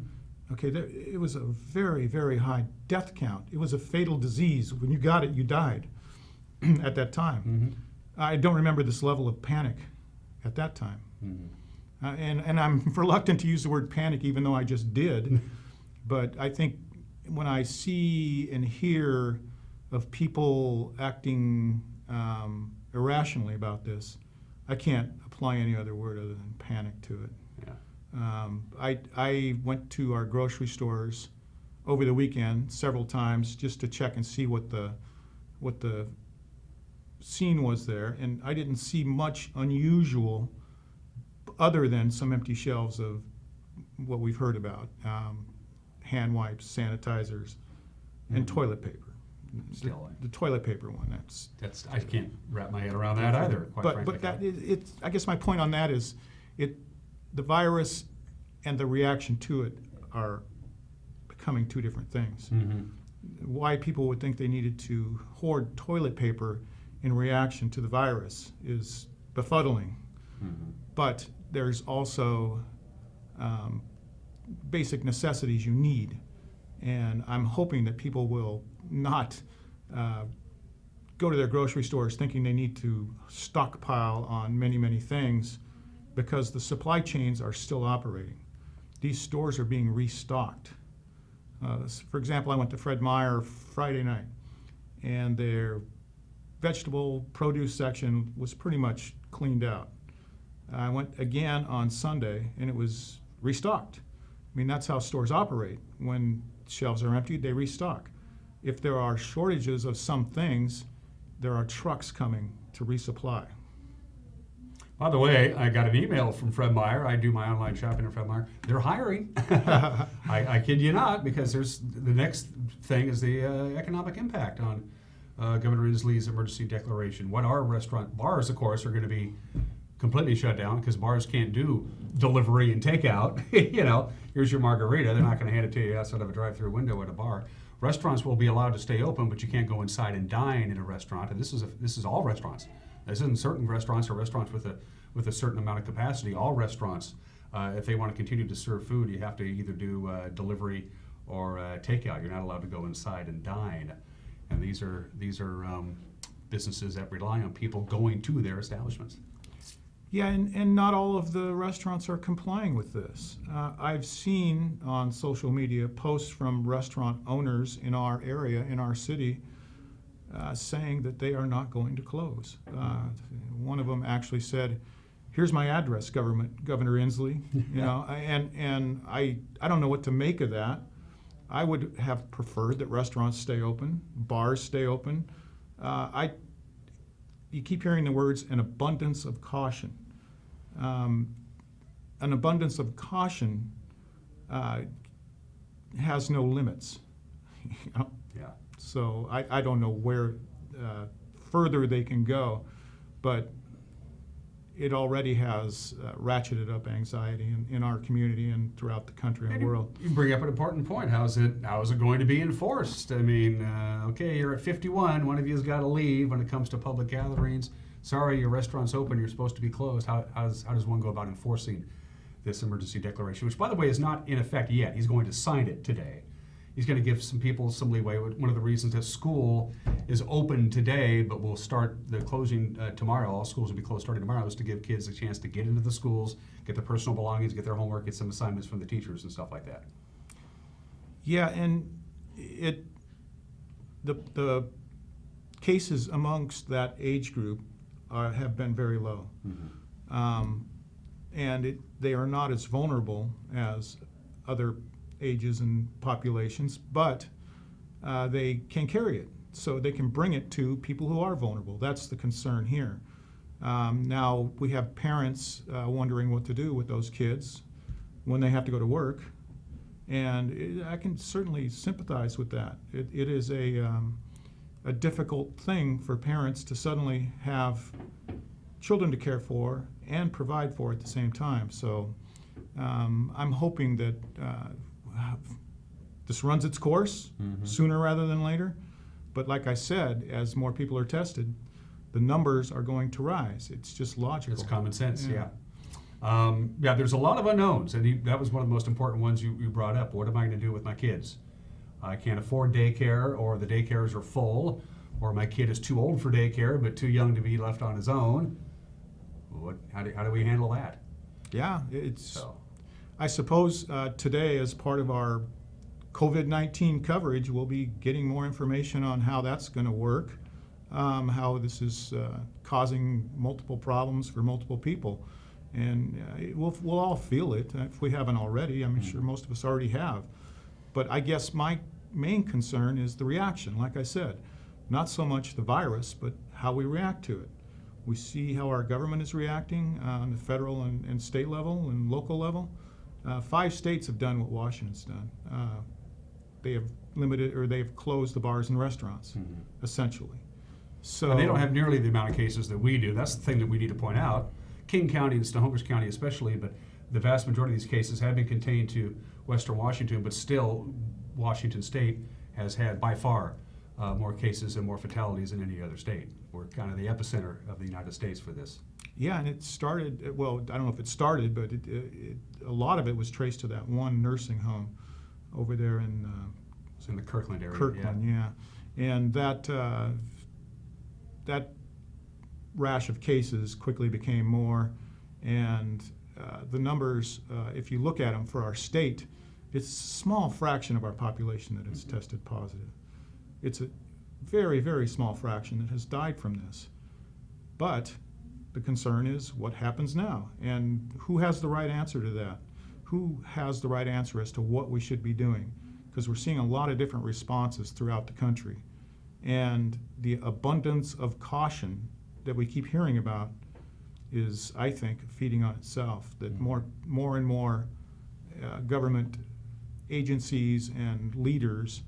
Okay, it was a very, very high death count. It was a fatal disease. When you got it, you died at that time. Mm-hmm. I don't remember this level of panic at that time. Mm-hmm. And I'm reluctant to use the word panic, even though I just did. But I think when I see and hear of people acting irrationally about this, I can't apply any other word other than panic to it. Yeah. I went to our grocery stores over the weekend several times just to check and see what the scene was there, and I didn't see much unusual other than some empty shelves of what we've heard about, hand wipes, sanitizers, and toilet paper. Still, the toilet paper one, that's I can't wrap my head around that either, quite frankly. But I guess my point on that is the virus and the reaction to it are becoming two different things. Mm-hmm. Why people would think they needed to hoard toilet paper in reaction to the virus is befuddling. Mm-hmm. But there's also basic necessities you need. And I'm hoping that people will not go to their grocery stores thinking they need to stockpile on many, many things because the supply chains are still operating. These stores are being restocked. For example, I went to Fred Meyer Friday night, and their vegetable produce section was pretty much cleaned out. I went again on Sunday, and it was restocked. I mean, that's how stores operate. When shelves are empty, they restock. If there are shortages of some things, there are trucks coming to resupply. By the way, I got an email from Fred Meyer. I do my online shopping at Fred Meyer. They're hiring. I kid you not, because there's the next thing is the economic impact on Governor Inslee's emergency declaration. What are bars, of course, are going to be completely shut down because bars can't do delivery and takeout. Here's your margarita. They're not going to hand it to you outside of a drive-through window at a bar. Restaurants will be allowed to stay open, but you can't go inside and dine in a restaurant. And this is all restaurants. This isn't certain restaurants or restaurants with a certain amount of capacity. All restaurants, if they want to continue to serve food, you have to either do delivery or takeout. You're not allowed to go inside and dine. And these are businesses that rely on people going to their establishments. Yeah, and not all of the restaurants are complying with this. I've seen on social media posts from restaurant owners in our area, in our city, saying that they are not going to close. One of them actually said, "Here's my address, Governor Inslee." You know, and I don't know what to make of that. I would have preferred that restaurants stay open, bars stay open. You keep hearing the words "an abundance of caution." An abundance of caution has no limits. You know? Yeah. So I don't know where further they can go, but it already has ratcheted up anxiety in our community and throughout the country and world. You bring up an important point. How is it going to be enforced? I mean, okay, you're at 51. One of you's got to leave when it comes to public gatherings. Sorry, your restaurant's open. You're supposed to be closed. How does one go about enforcing this emergency declaration, which, by the way, is not in effect yet? He's going to sign it today. He's going to give some people some leeway. One of the reasons that school is open today, but will start the closing tomorrow, all schools will be closed starting tomorrow, is to give kids a chance to get into the schools, get their personal belongings, get their homework, get some assignments from the teachers and stuff like that. Yeah, and the cases amongst that age group have been very low. Mm-hmm. And they are not as vulnerable as other ages and populations, but they can carry it. So they can bring it to people who are vulnerable. That's the concern here. Now we have parents wondering what to do with those kids when they have to go to work. And I can certainly sympathize with that. It is a difficult thing for parents to suddenly have children to care for and provide for at the same time. So I'm hoping that this runs its course sooner rather than later. But like I said, as more people are tested, the numbers are going to rise. It's just logical. It's common sense, yeah. Yeah, there's a lot of unknowns, and that was one of the most important ones you brought up. What am I going to do with my kids? I can't afford daycare, or the daycares are full, or my kid is too old for daycare but too young to be left on his own. How do we handle that? Yeah, I suppose today, as part of our COVID-19 coverage, we'll be getting more information on how that's going to work, how this is causing multiple problems for multiple people. And we'll all feel it if we haven't already. I'm sure most of us already have. But I guess my main concern is the reaction, like I said. Not so much the virus, but how we react to it. We see how our government is reacting on the federal and state level and local level. 5 states have done what Washington's done. They have limited, or they've closed the bars and restaurants, essentially. So and they don't have nearly the amount of cases that we do. That's the thing that we need to point out. King County and Snohomish County especially, but the vast majority of these cases have been contained to Western Washington, but still Washington State has had by far more cases and more fatalities than any other state. We're kind of the epicenter of the United States for this. Yeah, and it started, well, I don't know if it started, but a lot of it was traced to that one nursing home over there in it's in the Kirkland area. Kirkland, yeah. And that rash of cases quickly became more, and the numbers, if you look at them for our state, it's a small fraction of our population that has tested positive. It's a very, very small fraction that has died from this. But the concern is what happens now, and who has the right answer to that? Who has the right answer as to what we should be doing? Because we're seeing a lot of different responses throughout the country. And the abundance of caution that we keep hearing about is, I think, feeding on itself, that more and more government agencies and leaders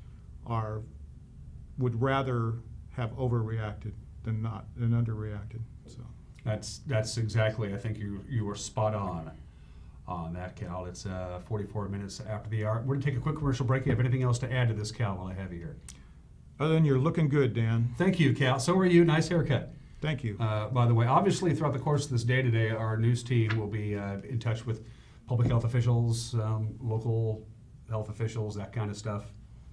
would rather have overreacted than underreacted. So that's exactly, I think you were spot on that, Cal. It's 44 minutes after the hour. We're going to take a quick commercial break. You have anything else to add to this, Cal, while I have you here? Other than you're looking good, Dan. Thank you, Cal. So are you. Nice haircut. Thank you. By the way, obviously throughout the course of this day today, our news team will be in touch with public health officials, local health officials, that kind of stuff,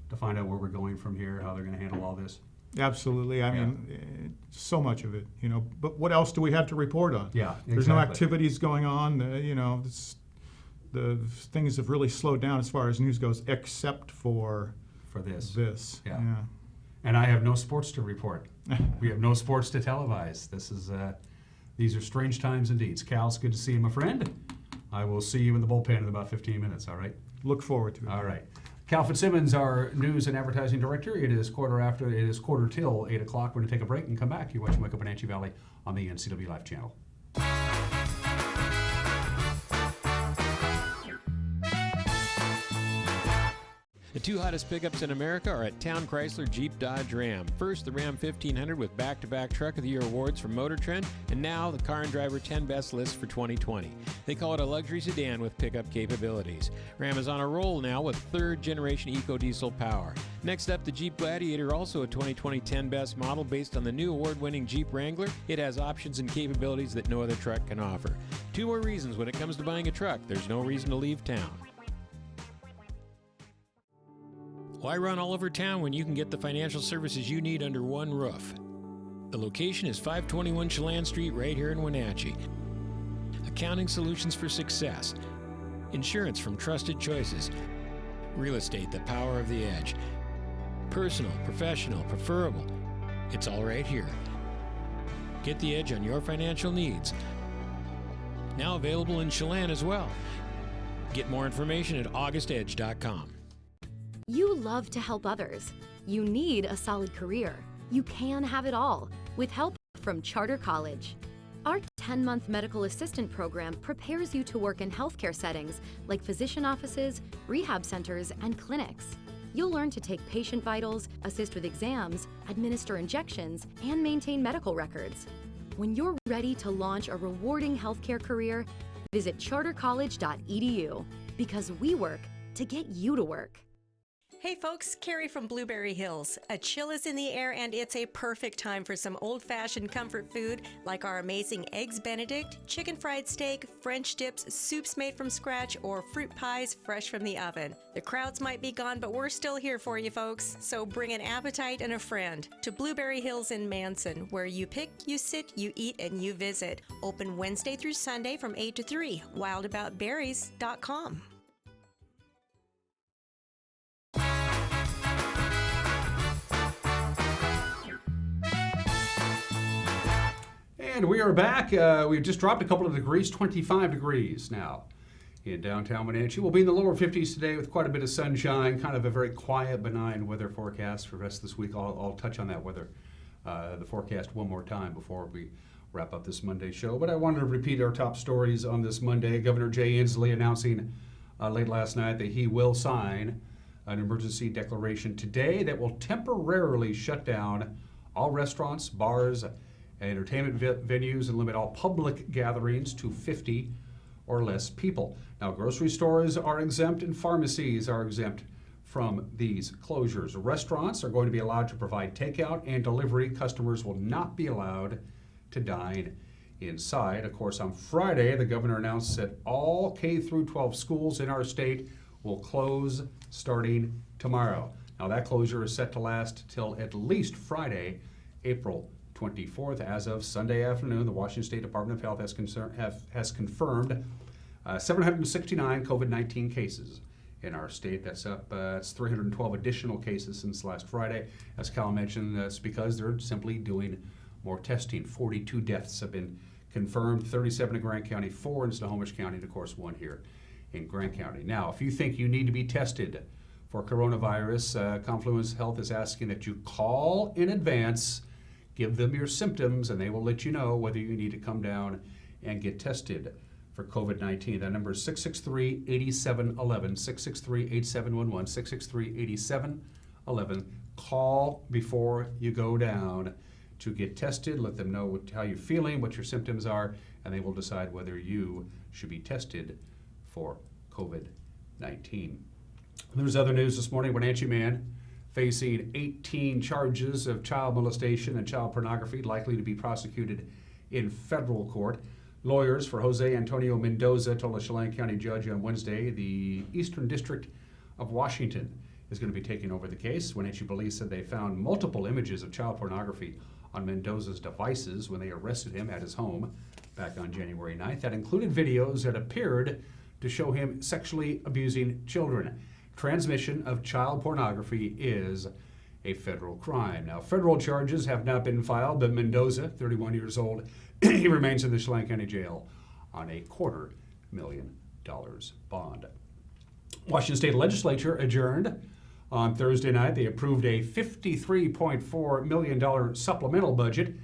to find out where we're going from here, how they're going to handle all this. Absolutely. I mean, so much of it, But what else do we have to report on? Yeah, exactly. There's no activities going on. The things have really slowed down as far as news goes, except for this. This. Yeah. And I have no sports to report. We have no sports to televise. These are strange times indeed. Cal, it's good to see you, my friend. I will see you in the bullpen in about 15 minutes, all right? Look forward to it. All right. Cal FitzSimmons, our news and advertising director. It is quarter till 8 o'clock. We're going to take a break and come back. You're watching Wake Up Wenatchee Valley on the NCW Live channel. The two hottest pickups in America are at Town Chrysler Jeep Dodge Ram. First, the Ram 1500 with back-to-back Truck of the Year awards from Motor Trend, and now the Car and Driver 10 Best list for 2020. They call it a luxury sedan with pickup capabilities. Ram is on a roll now with third-generation EcoDiesel power. Next up, the Jeep Gladiator, also a 2020 10 Best model based on the new award-winning Jeep Wrangler. It has options and capabilities that no other truck can offer. Two more reasons when it comes to buying a truck: there's no reason to leave town. Why run all over town when you can get the financial services you need under one roof? The location is 521 Chelan Street right here in Wenatchee. Accounting solutions for success. Insurance from trusted choices. Real estate, the power of the edge. Personal, professional, preferable. It's all right here. Get the edge on your financial needs. Now available in Chelan as well. Get more information at augustedge.com. You love to help others. You need a solid career. You can have it all with help from Charter College. Our 10-month medical assistant program prepares you to work in healthcare settings like physician offices, rehab centers, and clinics. You'll learn to take patient vitals, assist with exams, administer injections, and maintain medical records. When you're ready to launch a rewarding healthcare career, visit chartercollege.edu because we work to get you to work. Hey folks, Carrie from Blueberry Hills. A chill is in the air and it's a perfect time for some old-fashioned comfort food like our amazing Eggs Benedict, chicken fried steak, French dips, soups made from scratch, or fruit pies fresh from the oven. The crowds might be gone, but we're still here for you folks, so bring an appetite and a friend to Blueberry Hills in Manson, where you pick, you sit, you eat, and you visit. Open Wednesday through Sunday from 8 to 3. wildaboutberries.com. And we are back. We've just dropped a couple of degrees, 25 degrees now in downtown Wenatchee. We'll be in the lower 50s today with quite a bit of sunshine, kind of a very quiet, benign weather forecast for the rest of this week. I'll touch on that weather, the forecast one more time before we wrap up this Monday show. But I wanted to repeat our top stories on this Monday. Governor Jay Inslee announcing late last night that he will sign an emergency declaration today that will temporarily shut down all restaurants, bars, entertainment venues, and limit all public gatherings to 50 or less people. Now, grocery stores are exempt and pharmacies are exempt from these closures. Restaurants are going to be allowed to provide takeout and delivery. Customers will not be allowed to dine inside. Of course, on Friday, the governor announced that all K-12 schools in our state will close starting tomorrow. Now, that closure is set to last till at least Friday, April 24th. As of Sunday afternoon, the Washington State Department of Health has confirmed 769 COVID-19 cases in our state. That's up. It's 312 additional cases since last Friday. As Cal mentioned, that's because they're simply doing more testing. 42 deaths have been confirmed, 37 in Grant County, 4 in Snohomish County, and of course 1 here in Grant County. Now, if you think you need to be tested for coronavirus, Confluence Health is asking that you call in advance, give them your symptoms, and they will let you know whether you need to come down and get tested for COVID-19. That number is 663-8711, 663-8711, 663-8711. Call before you go down to get tested. Let them know how you're feeling, what your symptoms are, and they will decide whether you should be tested for COVID-19. There's other news this morning. Wenatchee man facing 18 charges of child molestation and child pornography, likely to be prosecuted in federal court. Lawyers for Jose Antonio Mendoza told a Chelan County judge on Wednesday the Eastern District of Washington is going to be taking over the case. Wenatchee police said they found multiple images of child pornography on Mendoza's devices when they arrested him at his home back on January 9th. That included videos that appeared to show him sexually abusing children. Transmission of child pornography is a federal crime. Now, federal charges have not been filed, but Mendoza, 31 years old, he remains in the Chelan County Jail on a $250,000 bond. Washington State Legislature adjourned on Thursday night. They approved a $53.4 million supplemental budget,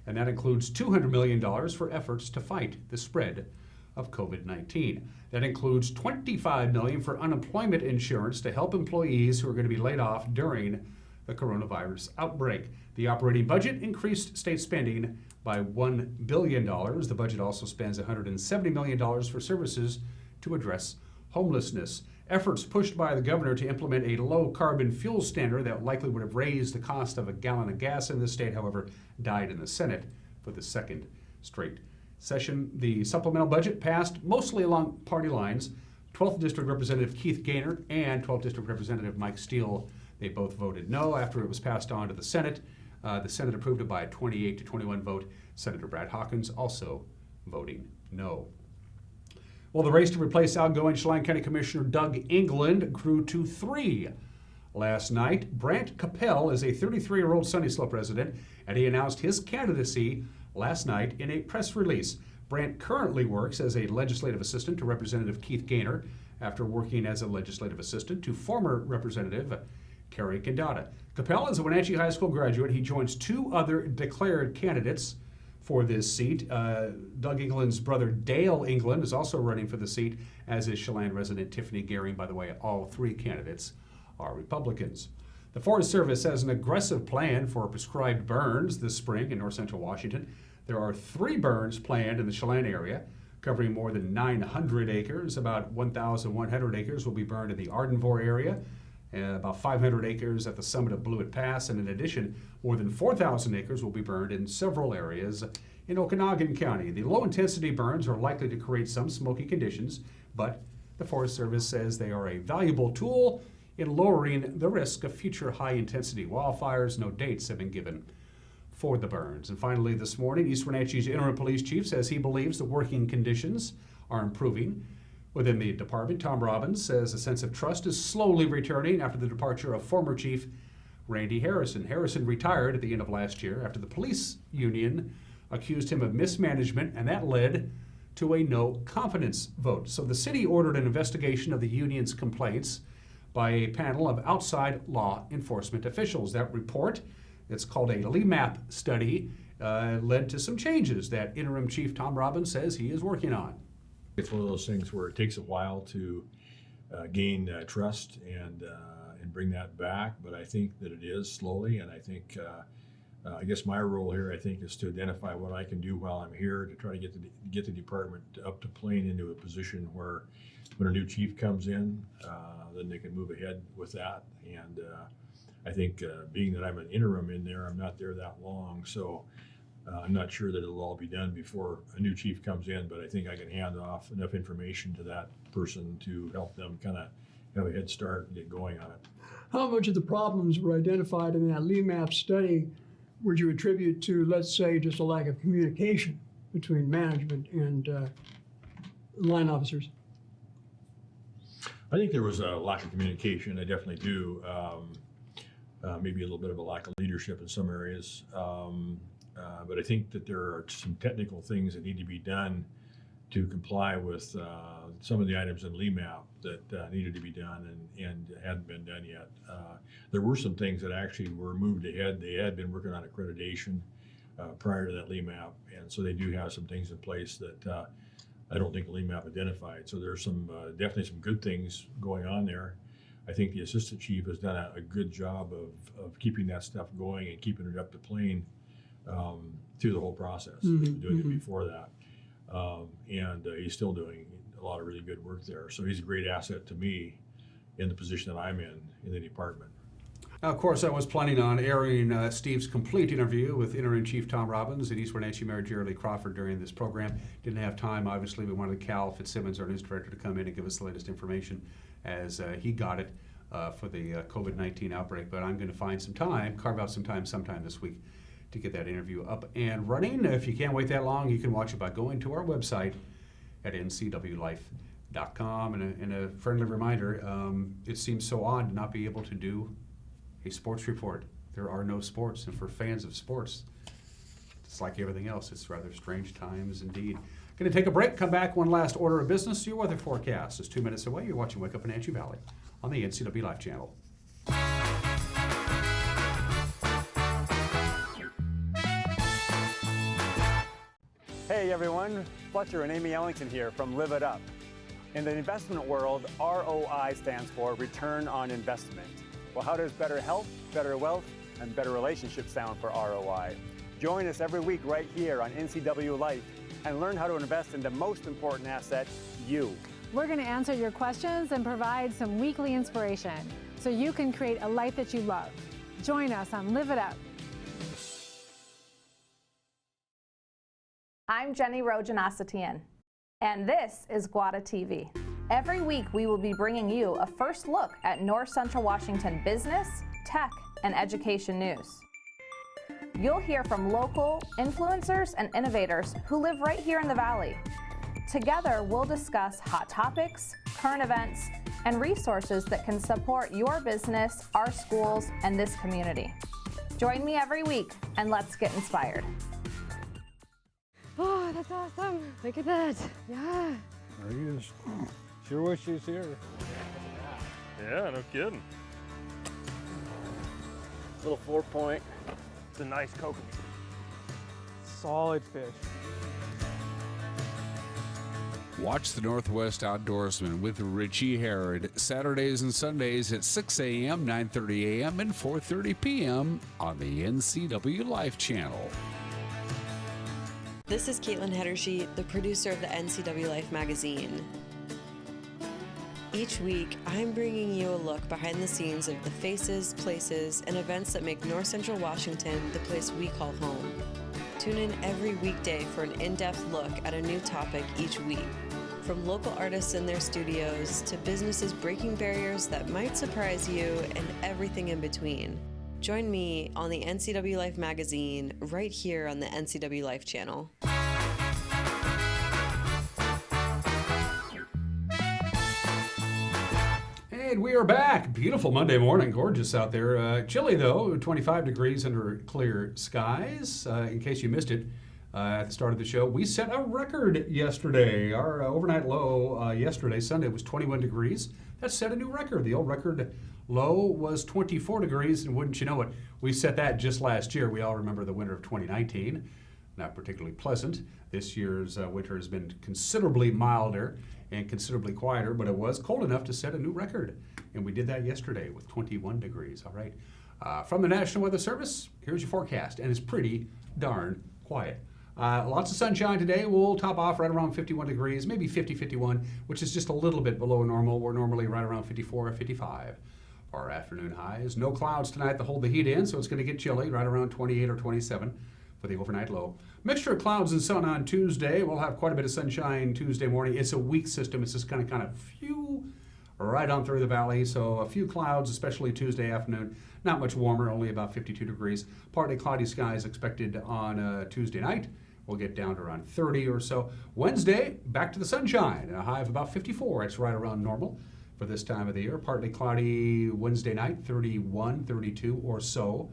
and that includes $200 million for efforts to fight the spread of COVID-19. That includes $25 million for unemployment insurance to help employees who are going to be laid off during the coronavirus outbreak. The operating budget increased state spending by $1 billion. The budget also spends $170 million for services to address homelessness. Efforts pushed by the governor to implement a low-carbon fuel standard that likely would have raised the cost of a gallon of gas in the state, however, died in the Senate for the second straight session. The supplemental budget passed mostly along party lines. 12th District Representative Keith Gaynor and 12th District Representative Mike Steele, they both voted no after it was passed on to the Senate. The Senate approved it by a 28 to 21 vote. Senator Brad Hawkins also voting no. Well, the race to replace outgoing Chelan County Commissioner Doug England grew to 3 last night. Brant Capel is a 33-year-old Sunny Slope resident, and he announced his candidacy last night in a press release. Brant currently works as a legislative assistant to Representative Keith Gaynor after working as a legislative assistant to former Representative Carrie Kendata. Capel is a Wenatchee High School graduate. He joins 2 other declared candidates for this seat. Doug England's brother Dale England is also running for the seat, as is Chelan resident Tiffany Gehring. By the way, all 3 candidates are Republicans. The Forest Service has an aggressive plan for prescribed burns this spring in north central Washington. There are 3 burns planned in the Chelan area, covering more than 900 acres. About 1,100 acres will be burned in the Ardenvore area, about 500 acres at the summit of Blewett Pass, and in addition, more than 4,000 acres will be burned in several areas in Okanogan County. The low-intensity burns are likely to create some smoky conditions, but the Forest Service says they are a valuable tool in lowering the risk of future high-intensity wildfires. No dates have been given for the burns. And finally, this morning, East Wenatchee's interim police chief says he believes the working conditions are improving within the department. Tom Robbins says a sense of trust is slowly returning after the departure of former chief Randy Harrison. Harrison retired at the end of last year after the police union accused him of mismanagement, and that led to a no confidence vote. So the city ordered an investigation of the union's complaints by a panel of outside law enforcement officials. That report, it's called a LEMAP study, led to some changes that interim chief Tom Robbins says he is working on. It's one of those things where it takes a while to gain trust and bring that back, but I think that it is slowly, and I think I guess my role here, I think, is to identify what I can do while I'm here to try to get the department up to playing into a position where when a new chief comes in, then they can move ahead with that. And I think being that I'm an interim in there, I'm not there that long, so I'm not sure that it'll all be done before a new chief comes in, but I think I can hand off enough information to that person to help them kind of have a head start and get going on it. How much of the problems were identified in that LEMAP study would you attribute to, let's say, just a lack of communication between management and line officers? I think there was a lack of communication. I definitely do. Maybe a little bit of a lack of leadership in some areas. But I think that there are some technical things that need to be done to comply with some of the items in LEMAP that needed to be done and hadn't been done yet. There were some things that actually were moved ahead. They had been working on accreditation prior to that LEMAP, and so they do have some things in place that I don't think LEMAP identified. So there's some definitely some good things going on there. I think the assistant chief has done a good job of keeping that stuff going and keeping it up to plane through the whole process. Doing it before that. And he's still doing a lot of really good work there. So he's a great asset to me in the position that I'm in the department. Now, of course, I was planning on airing Steve's complete interview with interim chief Tom Robbins and East Wenatchee Mayor Jerry Lee Crawford during this program. Didn't have time, obviously. We wanted Cal FitzSimmons, our news director, to come in and give us the latest information as he got it for the COVID-19 outbreak. But I'm going to find some time, carve out some time sometime this week to get that interview up and running. If you can't wait that long, you can watch it by going to our website at ncwlife.com. And a friendly reminder, it seems so odd to not be able to do a sports report. There are no sports, and for fans of sports, it's like everything else. It's rather strange times indeed. Going to take a break, come back, one last order of business. Your weather forecast is 2 minutes away. You're watching Wake Up Wenatchee Valley on the NCW Life channel. Hey everyone, Fletcher and Amy Ellington here from Live It Up. In the investment world, ROI stands for Return on Investment. Well, how does better health, better wealth, and better relationships sound for ROI? Join us every week right here on NCW Life and learn how to invest in the most important asset, you. We're going to answer your questions and provide some weekly inspiration so you can create a life that you love. Join us on Live It Up. I'm Jenny Rojanasatian, and this is Guada TV. Every week we will be bringing you a first look at North Central Washington business, tech, and education news. You'll hear from local influencers and innovators who live right here in the Valley. Together, we'll discuss hot topics, current events, and resources that can support your business, our schools, and this community. Join me every week, and let's get inspired. Oh, that's awesome. Look at that. Yeah. There he is. Sure wish he was here. Yeah, no kidding. Little 4-point. It's a nice coconut. Solid fish. Watch the Northwest Outdoorsman with Richie Herod Saturdays and Sundays at 6 a.m., 9:30 a.m., and 4:30 p.m. on the NCW Life channel. This is Caitlin Hedersheet, the producer of the NCW Life magazine. Each week, I'm bringing you a look behind the scenes of the faces, places, and events that make North Central Washington the place we call home. Tune in every weekday for an in-depth look at a new topic each week. From local artists in their studios to businesses breaking barriers that might surprise you and everything in between. Join me on the NCW Life magazine right here on the NCW Life channel. And we are back. Beautiful Monday morning. Gorgeous out there. Chilly, though. 25 degrees under clear skies. In case you missed it at the start of the show, we set a record yesterday. Our overnight low yesterday, Sunday, was 21 degrees. That set a new record. The old record low was 24 degrees, and wouldn't you know it, we set that just last year. We all remember the winter of 2019. Not particularly pleasant. This year's winter has been considerably milder and considerably quieter, but it was cold enough to set a new record. And we did that yesterday with 21 degrees. All right. From the National Weather Service, here's your forecast, and it's pretty darn quiet. Lots of sunshine today. We'll top off right around 51 degrees, maybe 50, 51, which is just a little bit below normal. We're normally right around 54 or 55. Our afternoon highs. No clouds tonight to hold the heat in, so it's going to get chilly, right around 28 or 27 for the overnight low. Mixture of clouds and sun on Tuesday. We'll have quite a bit of sunshine Tuesday morning. It's a weak system. It's just kind of few right on through the valley. So a few clouds, especially Tuesday afternoon. Not much warmer, only about 52 degrees. Partly cloudy skies expected on Tuesday night. We'll get down to around 30 or so. Wednesday, back to the sunshine. A high of about 54. It's right around normal for this time of the year. Partly cloudy Wednesday night, 31, 32 or so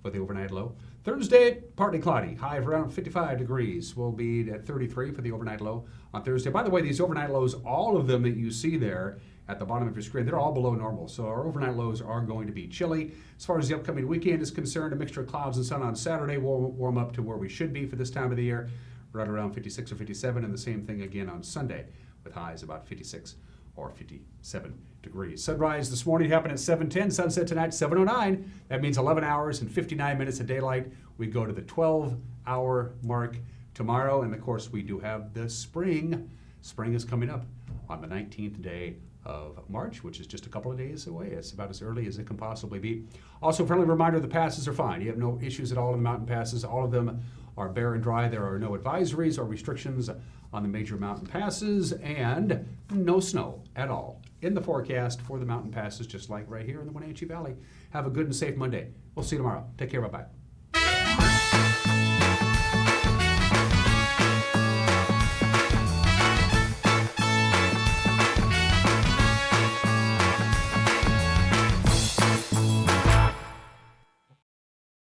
for the overnight low. Thursday, partly cloudy, high of around 55 degrees. We'll be at 33 for the overnight low on Thursday. By the way, these overnight lows, all of them that you see there at the bottom of your screen, they're all below normal. So our overnight lows are going to be chilly. As far as the upcoming weekend is concerned, a mixture of clouds and sun on Saturday will warm up to where we should be for this time of the year, right around 56 or 57, and the same thing again on Sunday with highs about 56 or 57 degrees. Sunrise this morning happened at 7:10. Sunset tonight, 7:09. That means 11 hours and 59 minutes of daylight. We go to the 12-hour mark tomorrow. And, of course, we do have the spring. Spring is coming up on the 19th day of March, which is just a couple of days away. It's about as early as it can possibly be. Also, friendly reminder, the passes are fine. You have no issues at all in the mountain passes. All of them are bare and dry. There are no advisories or restrictions on the major mountain passes, and no snow at all in the forecast for the mountain passes, just like right here in the Wenatchee Valley. Have a good and safe Monday. We'll see you tomorrow. Take care. Bye-bye.